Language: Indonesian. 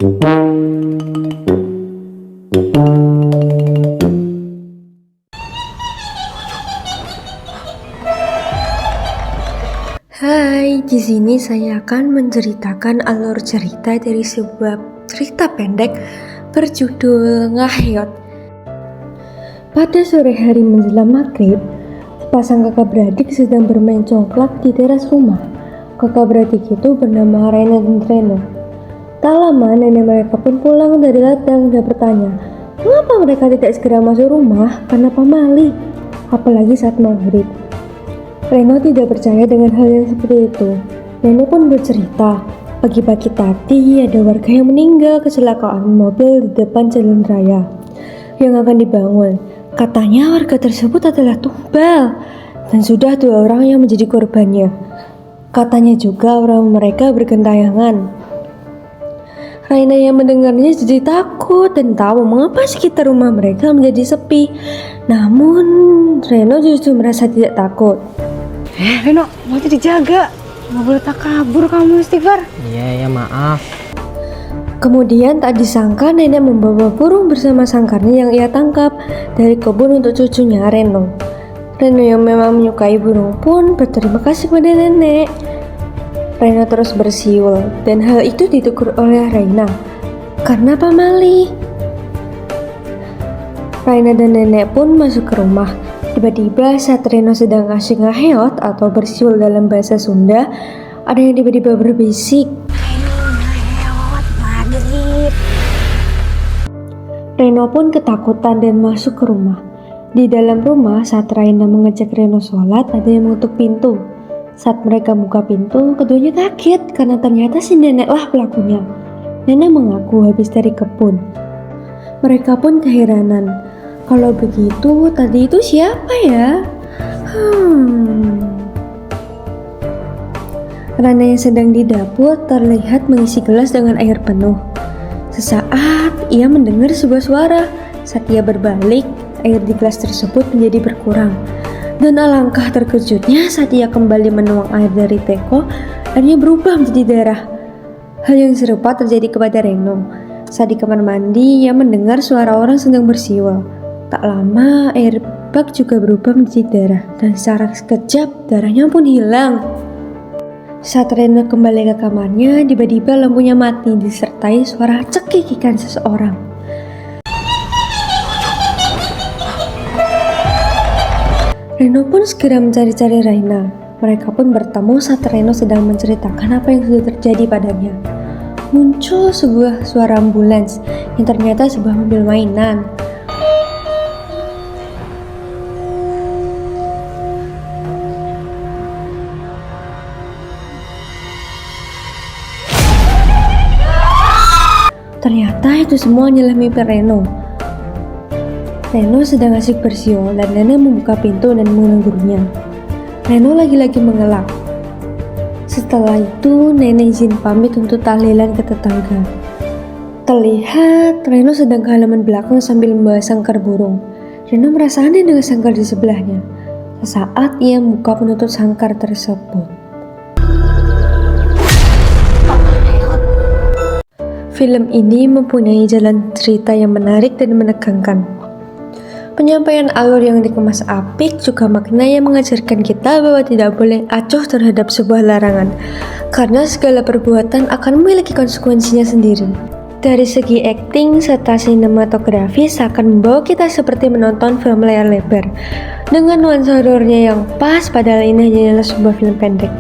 Hai, di sini saya akan menceritakan alur cerita dari sebuah cerita pendek berjudul Ngaheot. Pada sore hari menjelang maghrib, sepasang kakak beradik sedang bermain congklak di teras rumah. Kakak beradik itu bernama Raina dan Reno. Tak lama nenek mereka pun pulang dari ladang dan bertanya, mengapa mereka tidak segera masuk rumah karena pamali, apalagi saat maghrib. Reno tidak percaya dengan hal yang seperti itu. Nenek pun bercerita, pagi-pagi tadi ada warga yang meninggal kecelakaan mobil di depan jalan raya yang akan dibangun. Katanya warga tersebut adalah tumbal dan sudah 2 orang yang menjadi korbannya. Katanya juga orang mereka bergentayangan. Raina yang mendengarnya jadi takut dan tahu mengapa sekitar rumah mereka menjadi sepi. Namun Reno justru merasa tidak takut. Reno, mau dijaga. Nggak boleh tak kabur kamu, Istighfar. Iya, maaf. Kemudian tak disangka nenek membawa burung bersama sangkarnya yang ia tangkap dari kebun untuk cucunya Reno. Reno yang memang menyukai burung pun berterima kasih pada nenek. Reno terus bersiul dan hal itu ditegur oleh Raina karena pamali. Raina dan nenek pun masuk ke rumah. Tiba-tiba saat Reno sedang asyik ngaheot atau bersiul dalam bahasa Sunda, ada yang tiba-tiba berbisik. Reno pun ketakutan dan masuk ke rumah. Di dalam rumah saat Raina mengajak Reno sholat, ada yang mengetuk pintu. Saat mereka buka pintu, keduanya kaget karena ternyata si neneklah pelakunya. Nenek mengaku habis dari kebun. Mereka pun keheranan. Kalau begitu, tadi itu siapa ya? Rana yang sedang di dapur terlihat mengisi gelas dengan air penuh. Sesaat ia mendengar sebuah suara. Saat ia berbalik, air di gelas tersebut menjadi berkurang. Dan alangkah terkejutnya saat ia kembali menuang air dari teko, airnya berubah menjadi darah. Hal yang serupa terjadi kepada Reno. Saat di kamar mandi, ia mendengar suara orang sedang bersiul. Tak lama, air bak juga berubah menjadi darah, dan secara sekejap darahnya pun hilang. Saat Reno kembali ke kamarnya, tiba-tiba lampunya mati disertai suara cekikikan seseorang. Reno pun segera mencari-cari Raina. Mereka pun bertemu saat Reno sedang menceritakan apa yang sudah terjadi padanya. Muncul sebuah suara ambulans yang ternyata sebuah mobil mainan. Ternyata itu semua hanyalah mimpi Reno. Reno sedang asik bersiul dan nenek membuka pintu dan menegurnya. Reno lagi-lagi mengelak. Setelah itu nenek izin pamit untuk tahlilan ke tetangga. Terlihat Reno sedang ke halaman belakang sambil membawa sangkar burung. Reno merasa aneh dengan sangkar di sebelahnya. Sesaat ia membuka penutup sangkar tersebut. Film ini mempunyai jalan cerita yang menarik dan menegangkan. Penyampaian alur yang dikemas apik juga makna yang mengajarkan kita bahwa tidak boleh acuh terhadap sebuah larangan, karena segala perbuatan akan memiliki konsekuensinya sendiri. Dari segi akting serta sinematografi seakan membawa kita seperti menonton film layar lebar, dengan nuansa horornya yang pas padahal ini hanyalah sebuah film pendek.